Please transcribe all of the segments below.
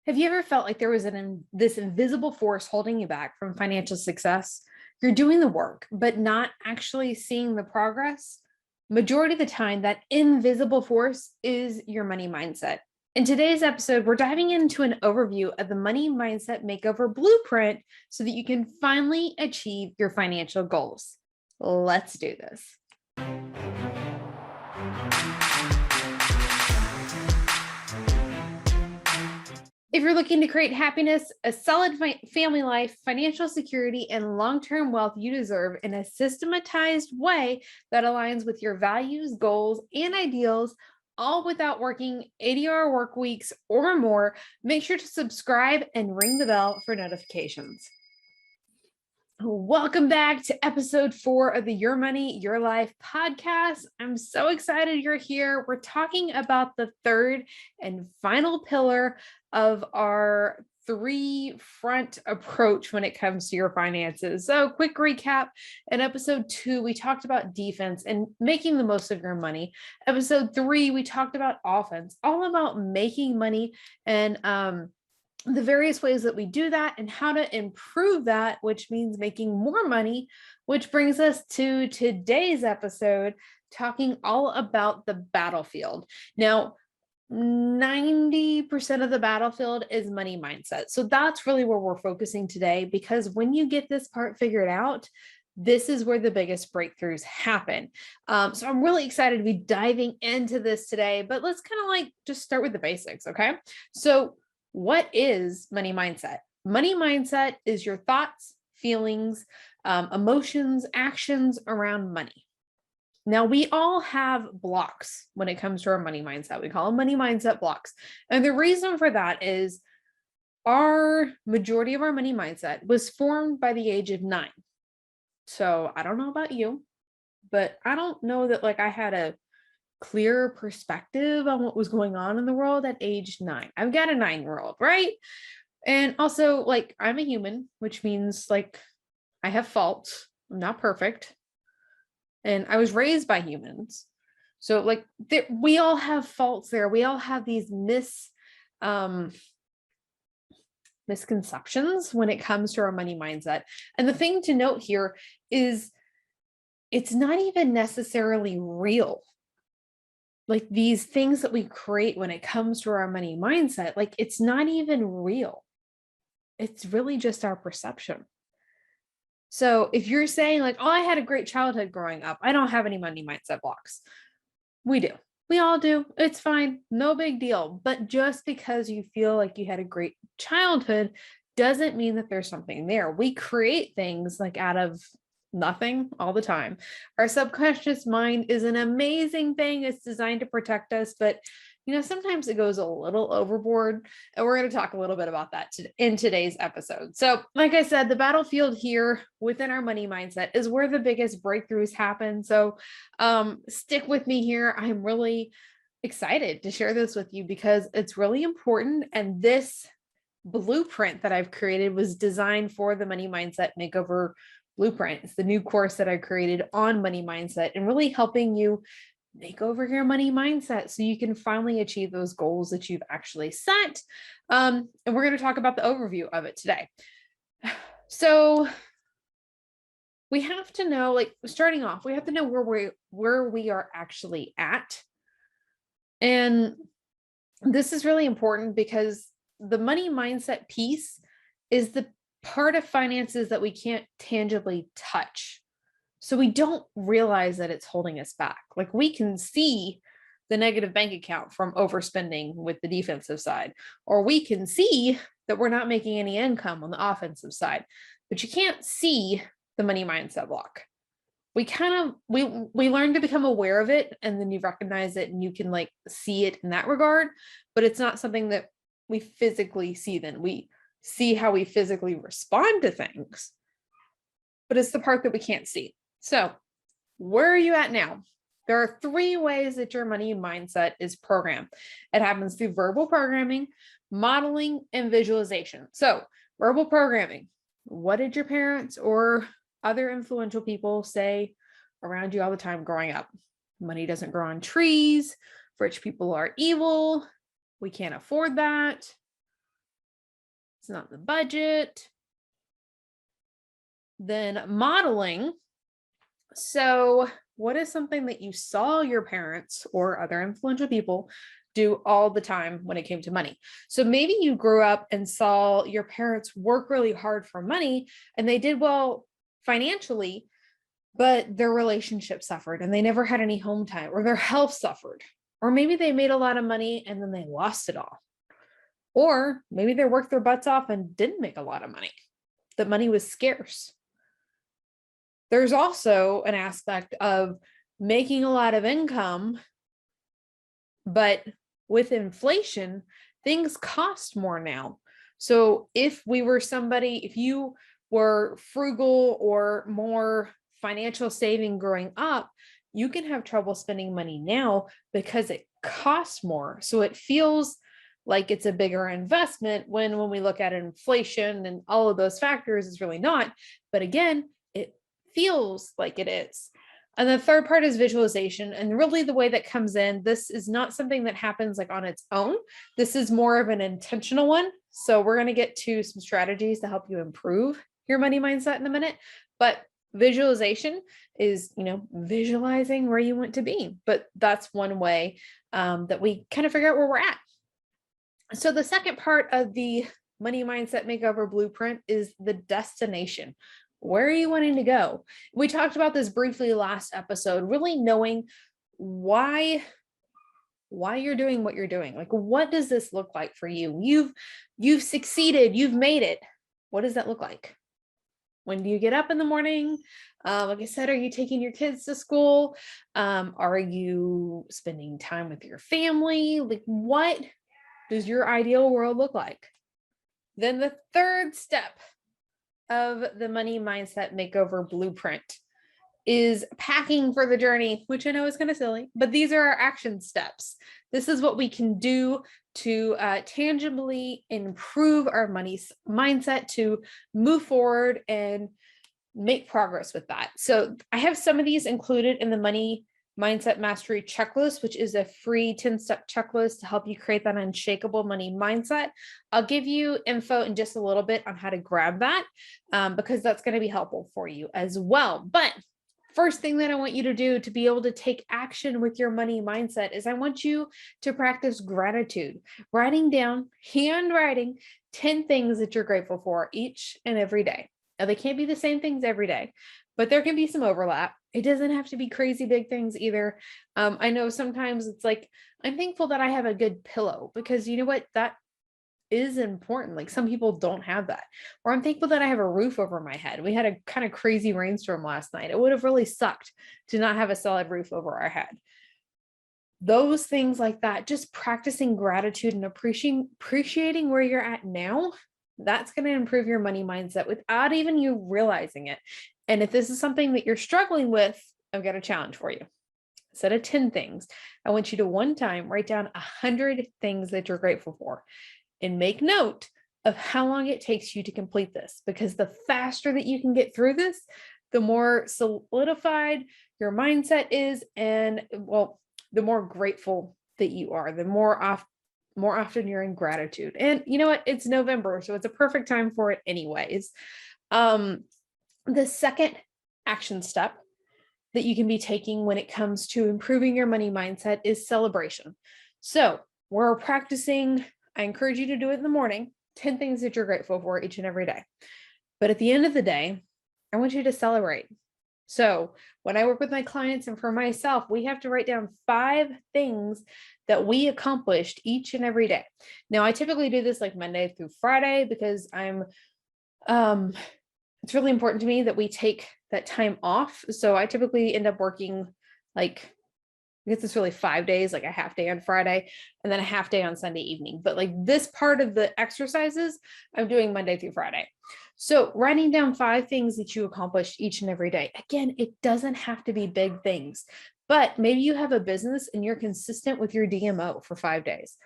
Have you ever felt like there was this invisible force holding you back from financial success? You're doing the work, but not actually seeing the progress. Majority of the time, that invisible force is your money mindset. In today's episode, we're diving into an overview of the money mindset makeover blueprint so that you can finally achieve your financial goals. Let's do this. If you're looking to create happiness, a solid family life, financial security, and long-term wealth you deserve in a systematized way that aligns with your values, goals, and ideals, all without working 80-hour work weeks or more, make sure to subscribe and ring the bell for notifications. Welcome back to episode 4 of the Your Money, Your Life podcast. I'm so excited you're here. We're talking about the third and final pillar of our 3-front approach when it comes to your finances. So quick recap. In episode 2, we talked about defense and making the most of your money. Episode 3, we talked about offense, all about making money and the various ways that we do that and how to improve that, which means making more money, which brings us to today's episode, talking all about the battlefield. Now, 90% of the battlefield is money mindset. So that's really where we're focusing today, because when you get this part figured out, this is where the biggest breakthroughs happen. So I'm really excited to be diving into this today, but let's kind of like just start with the basics. Okay. So what is money mindset? Money mindset is your thoughts, feelings, emotions, actions around money. Now, we all have blocks when it comes to our money mindset. We call them money mindset blocks. And the reason for that is our majority of our money mindset was formed by the age of 9. So I don't know about you, but I don't know that like I had a clear perspective on what was going on in the world at age 9. I've got a 9-year-old, right? And also, like, I'm a human, which means like I have faults. I'm not perfect. And I was raised by humans. So like we all have faults there. We all have these misconceptions when it comes to our money mindset. And the thing to note here is it's not even necessarily real. Like these things that we create when it comes to our money mindset, like it's not even real. It's really just our perception. So if you're saying like, oh, I had a great childhood growing up, I don't have any money mindset blocks. We do. We all do. It's fine. No big deal. But just because you feel like you had a great childhood doesn't mean that there's something there. We create things like out of nothing all the time. Our subconscious mind is an amazing thing. It's designed to protect us, but sometimes it goes a little overboard, and we're going to talk a little bit about that in today's episode. So like I said, the battlefield here within our money mindset is where the biggest breakthroughs happen. So stick with me here. I'm really excited to share this with you because it's really important. And this blueprint that I've created was designed for the money mindset makeover blueprint. It's the new course that I created on money mindset and really helping you make over your money mindset so you can finally achieve those goals that you've actually set. And we're going to talk about the overview of it today. So we have to know, like starting off, we have to know where we are actually at. And this is really important because the money mindset piece is the part of finances that we can't tangibly touch. So we don't realize that it's holding us back. Like we can see the negative bank account from overspending with the defensive side, or we can see that we're not making any income on the offensive side, but you can't see the money mindset block. We learn to become aware of it, and then you recognize it and you can like see it in that regard, but it's not something that we physically see. Then we see how we physically respond to things, but it's the part that we can't see. So where are you at now? There are 3 ways that your money mindset is programmed. It happens through verbal programming, modeling, and visualization. So verbal programming, what did your parents or other influential people say around you all the time growing up? Money doesn't grow on trees. Rich people are evil. We can't afford that. It's not in the budget. Then modeling. So what is something that you saw your parents or other influential people do all the time when it came to money? So maybe you grew up and saw your parents work really hard for money and they did well financially, but their relationship suffered and they never had any home time, or their health suffered. Or maybe they made a lot of money and then they lost it all. Or maybe they worked their butts off and didn't make a lot of money. That money was scarce. There's also an aspect of making a lot of income, but with inflation, things cost more now. So if you were frugal or more financial saving growing up, you can have trouble spending money now because it costs more. So it feels like it's a bigger investment when we look at inflation and all of those factors, it's really not. But again, it feels like it is. And the third part is visualization. And really the way that comes in, this is not something that happens like on its own. This is more of an intentional one. So we're going to get to some strategies to help you improve your money mindset in a minute. But visualization is, visualizing where you want to be. But that's one way that we kind of figure out where we're at. So the second part of the money mindset makeover blueprint is the destination. Where are you wanting to go? We talked about this briefly last episode, really knowing why you're doing what you're doing. Like, what does this look like for you? You've succeeded, you've made it. What does that look like? When do you get up in the morning? Like I said, are you taking your kids to school? Are you spending time with your family? Like, what does your ideal world look like? Then the third step of the money mindset makeover blueprint is packing for the journey, which I know is kind of silly, but these are our action steps. This is what we can do to tangibly improve our money mindset, to move forward and make progress with that. So I have some of these included in the money mindset mastery checklist, which is a free 10-step checklist to help you create that unshakable money mindset. I'll give you info in just a little bit on how to grab that because that's going to be helpful for you as well. But first thing that I want you to do to be able to take action with your money mindset is I want you to practice gratitude, handwriting 10 things that you're grateful for each and every day. Now, they can't be the same things every day, but there can be some overlap. It doesn't have to be crazy big things either. I know sometimes it's like, I'm thankful that I have a good pillow because you know what? That is important. Like some people don't have that. Or I'm thankful that I have a roof over my head. We had a kind of crazy rainstorm last night. It would have really sucked to not have a solid roof over our head. Those things like that, just practicing gratitude and appreciating where you're at now, that's going to improve your money mindset without even you realizing it. And if this is something that you're struggling with, I've got a challenge for you. Instead of 10 things, I want you to one time write down 100 things that you're grateful for and make note of how long it takes you to complete this, because the faster that you can get through this, the more solidified your mindset is. And the more grateful that you are, the more often you're in gratitude. And you know what? It's November, so it's a perfect time for it anyways. The second action step that you can be taking when it comes to improving your money mindset is celebration. So we're practicing, I encourage you to do it in the morning, 10 things that you're grateful for each and every day. But at the end of the day, I want you to celebrate. So when I work with my clients and for myself, we have to write down 5 things that we accomplished each and every day. Now, I typically do this like Monday through Friday because it's really important to me that we take that time off. So I typically end up working I guess it's really 5 days, like a half day on Friday and then a half day on Sunday evening. But like this part of the exercises, I'm doing Monday through Friday. So writing down 5 things that you accomplished each and every day. Again, it doesn't have to be big things, but maybe you have a business and you're consistent with your DMO for 5 days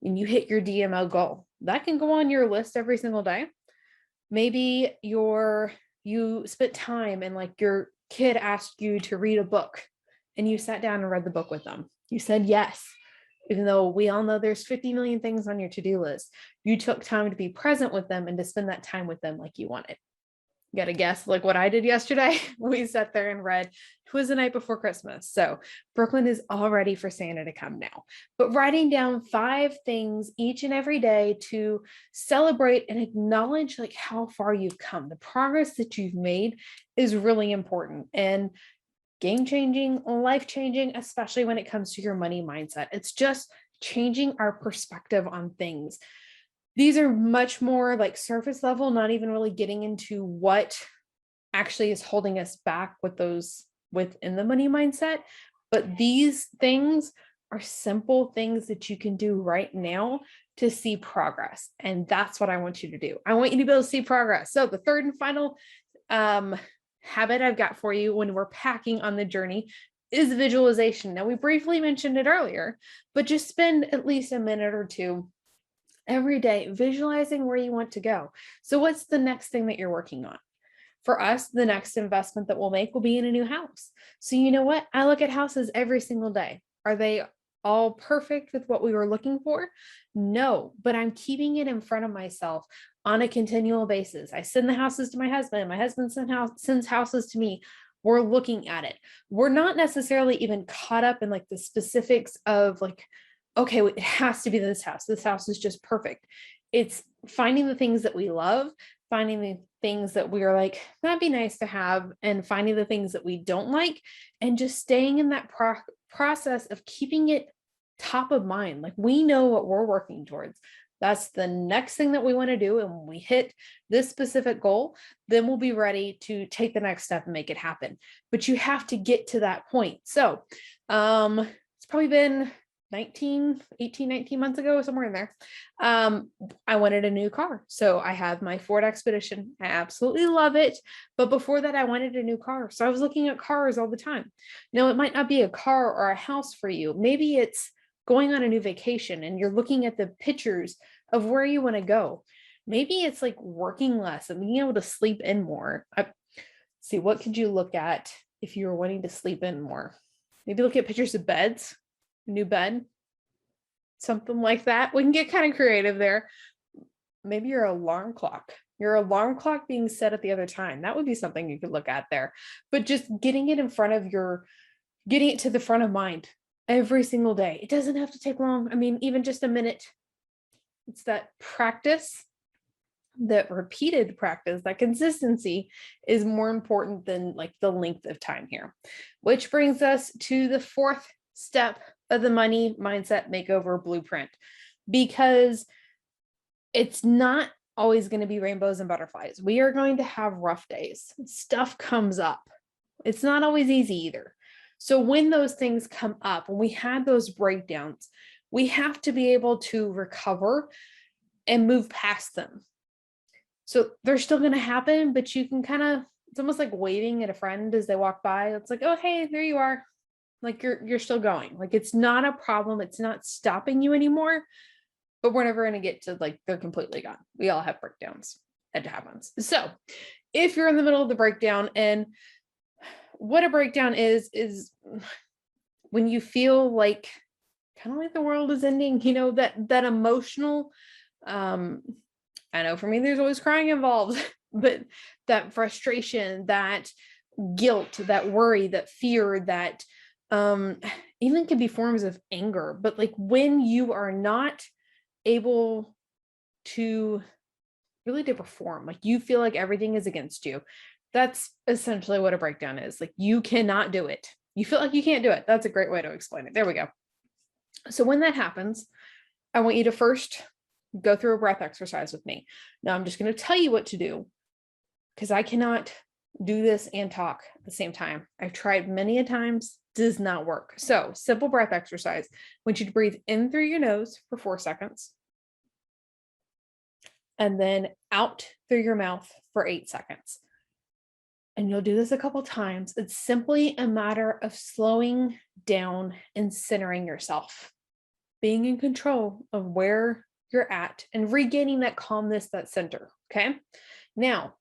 and you hit your DMO goal. That can go on your list every single day. Maybe you spent time and like your kid asked you to read a book and you sat down and read the book with them. You said yes. Even though we all know there's 50 million things on your to-do list, you took time to be present with them and to spend that time with them like you wanted. You got to guess like what I did yesterday. We sat there and read. It was the night before Christmas. So Brooklyn is all ready for Santa to come now. But writing down 5 things each and every day to celebrate and acknowledge like how far you've come, the progress that you've made is really important and game-changing, life-changing, especially when it comes to your money mindset. It's just changing our perspective on things. These are much more like surface level, not even really getting into what actually is holding us back with those within the money mindset. But these things are simple things that you can do right now to see progress. And that's what I want you to do. I want you to be able to see progress. So the third and final habit I've got for you when we're packing on the journey is visualization. Now, we briefly mentioned it earlier, but just spend at least a minute or two every day visualizing where you want to go. So what's the next thing that you're working on? For us, the next investment that we'll make will be in a new house. So you know what? I look at houses every single day. Are they all perfect with what we were looking for? No, but I'm keeping it in front of myself on a continual basis. I send the houses to my husband sends houses to me. We're looking at it. We're not necessarily even caught up in like the specifics of like, okay, it has to be this house. This house is just perfect. It's finding the things that we love, finding the things that we are like, that'd be nice to have, and finding the things that we don't like, and just staying in that process of keeping it top of mind. Like we know what we're working towards. That's the next thing that we want to do. And when we hit this specific goal, then we'll be ready to take the next step and make it happen. But you have to get to that point. So it's probably been 19 months ago, somewhere in there. I wanted a new car. So I have my Ford Expedition. I absolutely love it. But before that, I wanted a new car. So I was looking at cars all the time. Now, it might not be a car or a house for you. Maybe it's going on a new vacation and you're looking at the pictures of where you want to go. Maybe it's like working less and being able to sleep in more. See, what could you look at if you were wanting to sleep in more? Maybe look at pictures of beds. New bed, something like that. We can get kind of creative there. Maybe your alarm clock being set at the other time. That would be something you could look at there. But just getting it to the front of mind every single day. It doesn't have to take long. I mean, even just a minute. It's that practice, that repeated practice, that consistency is more important than like the length of time here. Which brings us to the 4th step of the money mindset makeover blueprint, because it's not always going to be rainbows and butterflies. We are going to have rough days. Stuff comes up. It's not always easy either. So when those things come up, when we have those breakdowns, we have to be able to recover and move past them. So they're still going to happen, but you can it's almost like waving at a friend as they walk by. It's like, oh, hey, there you are. Like you're still going. Like it's not a problem. It's not stopping you anymore, but we're never going to get to like they're completely gone. We all have breakdowns. It happens. So if you're in the middle of the breakdown, and what a breakdown is when you feel like kind of like the world is ending, you know, that emotional, I know for me, there's always crying involved, but that frustration, that guilt, that worry, that fear, that even can be forms of anger. But like when you are not able to really to perform, like you feel like everything is against you, that's essentially what a breakdown is. Like you cannot do it. You feel like you can't do it. That's a great way to explain it. There we go. So when that happens, I want you to first go through a breath exercise with me. Now I'm just going to tell you what to do because I cannot do this and talk at the same time. I've tried many a times, does not work. So simple breath exercise. I want you to breathe in through your nose for 4 seconds. And then out through your mouth for 8 seconds. And you'll do this a couple times. It's simply a matter of slowing down and centering yourself, being in control of where you're at and regaining that calmness, that center. Okay. Now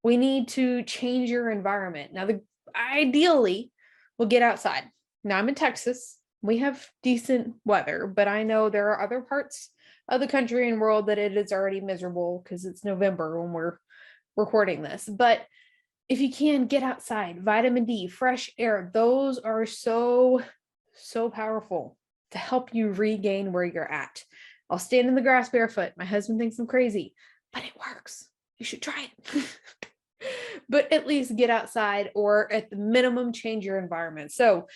we need to change your environment. Now, ideally we'll get outside. Now I'm in Texas. We have decent weather, but I know there are other parts of the country and world that it is already miserable because it's November when we're recording this. But if you can, get outside, vitamin D, fresh air, those are so, so powerful to help you regain where you're at. I'll stand in the grass barefoot. My husband thinks I'm crazy, but it works. You should try it. But at least get outside, or at the minimum, change your environment. So,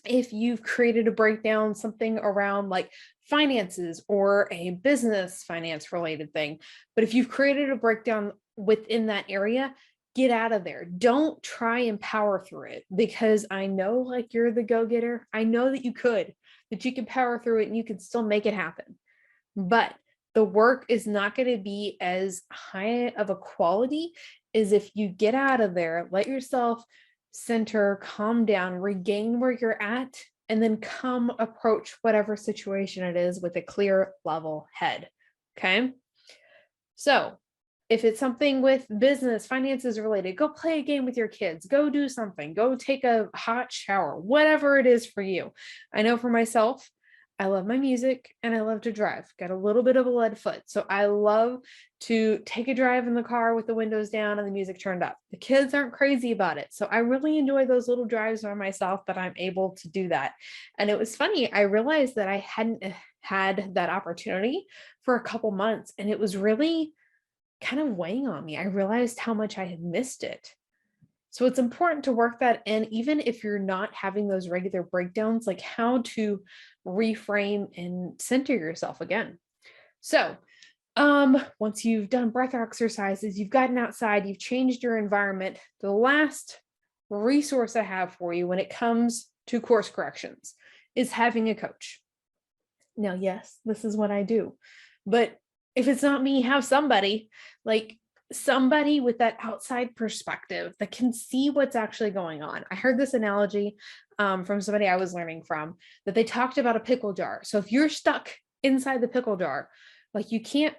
if you've created a breakdown, something around like finances or a business finance related thing, but if you've created a breakdown within that area, get out of there. Don't try and power through it, because I know, like, you're the go-getter. I know that you can power through it and you can still make it happen. But the work is not going to be as high of a quality as if you get out of there, let yourself center, calm down, regain where you're at, and then come approach whatever situation it is with a clear, level head. Okay. So if it's something with business, finances related, go play a game with your kids, go do something, go take a hot shower, whatever it is for you. I know for myself, I love my music and I love to drive. Got a little bit of a lead foot. So I love to take a drive in the car with the windows down and the music turned up. The kids aren't crazy about it. So I really enjoy those little drives by myself, that I'm able to do that. And it was funny. I realized that I hadn't had that opportunity for a couple months, and it was really kind of weighing on me. I realized how much I had missed it. So it's important to work that in, even if you're not having those regular breakdowns, like how to reframe and center yourself again. So once you've done breath exercises, you've gotten outside, you've changed your environment, the last resource I have for you when it comes to course corrections is having a coach. Now, yes, this is what I do, but if it's not me, have somebody, like somebody with that outside perspective that can see what's actually going on. I heard this analogy from somebody I was learning from, that they talked about a pickle jar. So if you're stuck inside the pickle jar, like you can't,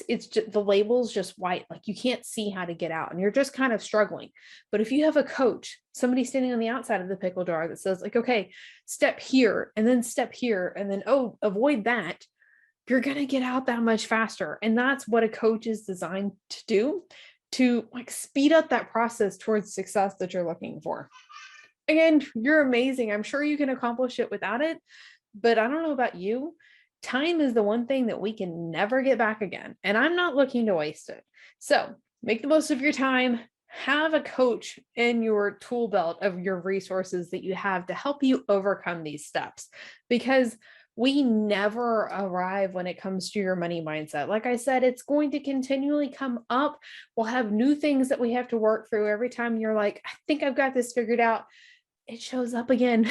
it's just, the label's just white, like you can't see how to get out and you're just kind of struggling. But if you have a coach, somebody standing on the outside of the pickle jar that says like, okay, step here and then step here and then, oh, avoid that, you're going to get out that much faster. And that's what a coach is designed to do, to like speed up that process towards success that you're looking for. Again, you're amazing. I'm sure you can accomplish it without it, but I don't know about you. Time is the one thing that we can never get back again. And I'm not looking to waste it. So make the most of your time. Have a coach in your tool belt of your resources that you have to help you overcome these steps, because we never arrive when it comes to your money mindset. Like I said, it's going to continually come up. We'll have new things that we have to work through. Every time you're like, I think I've got this figured out, it shows up again.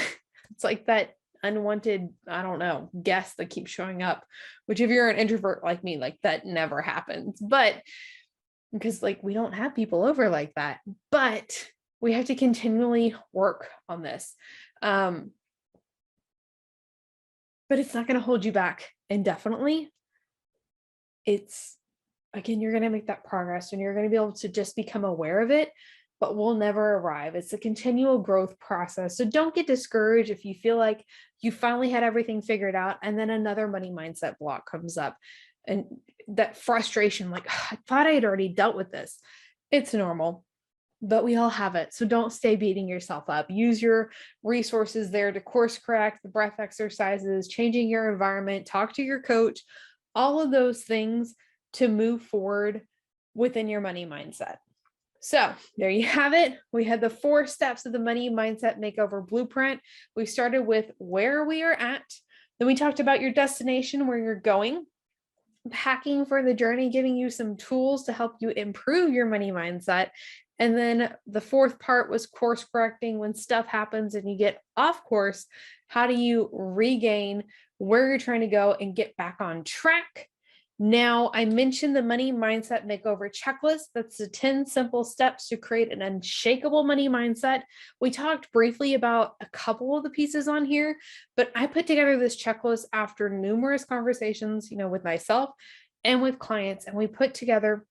It's like that unwanted, I don't know, guest that keeps showing up, which if you're an introvert like me, like that never happens. But because like we don't have people over like that, but we have to continually work on this. But it's not going to hold you back indefinitely. It's, again, you're going to make that progress and you're going to be able to just become aware of it, but we'll never arrive. It's a continual growth process. So don't get discouraged if you feel like you finally had everything figured out and then another money mindset block comes up, and that frustration, like, I thought I had already dealt with this. It's normal, but we all have it. So don't stay beating yourself up. Use your resources there to course correct, the breath exercises, changing your environment, talk to your coach, all of those things to move forward within your money mindset. So there you have it. We had the 4 steps of the money mindset makeover blueprint. We started with where we are at. Then we talked about your destination, where you're going, packing for the journey, giving you some tools to help you improve your money mindset. And then the 4th part was course correcting. When stuff happens and you get off course, how do you regain where you're trying to go and get back on track? Now, I mentioned the money mindset makeover checklist. That's the 10 simple steps to create an unshakable money mindset. We talked briefly about a couple of the pieces on here, but I put together this checklist after numerous conversations, with myself and with clients, and we put together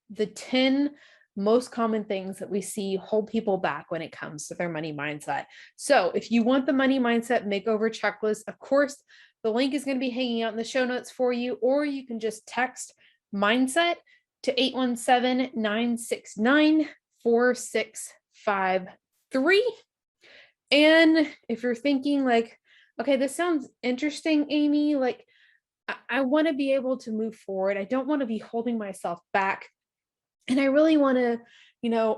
the 10 most common things that we see hold people back when it comes to their money mindset. So if you want the money mindset makeover checklist, of course, the link is going to be hanging out in the show notes for you, or you can just text mindset to 817-969-4653. And if you're thinking like, okay, this sounds interesting, Aimee, like I want to be able to move forward. I don't want to be holding myself back. And I really want to,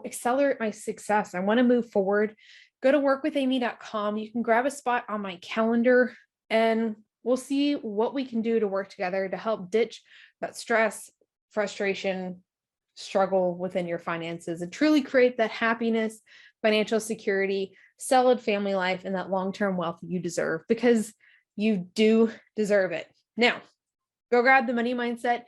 accelerate my success. I want to move forward. Go to workwithaimee.com. You can grab a spot on my calendar and we'll see what we can do to work together to help ditch that stress, frustration, struggle within your finances and truly create that happiness, financial security, solid family life, and that long-term wealth you deserve, because you do deserve it. Now, go grab the money mindset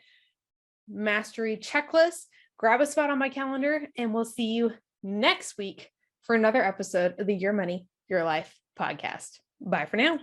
mastery checklist, grab a spot on my calendar, and we'll see you next week for another episode of the Your Money, Your Life podcast. Bye for now.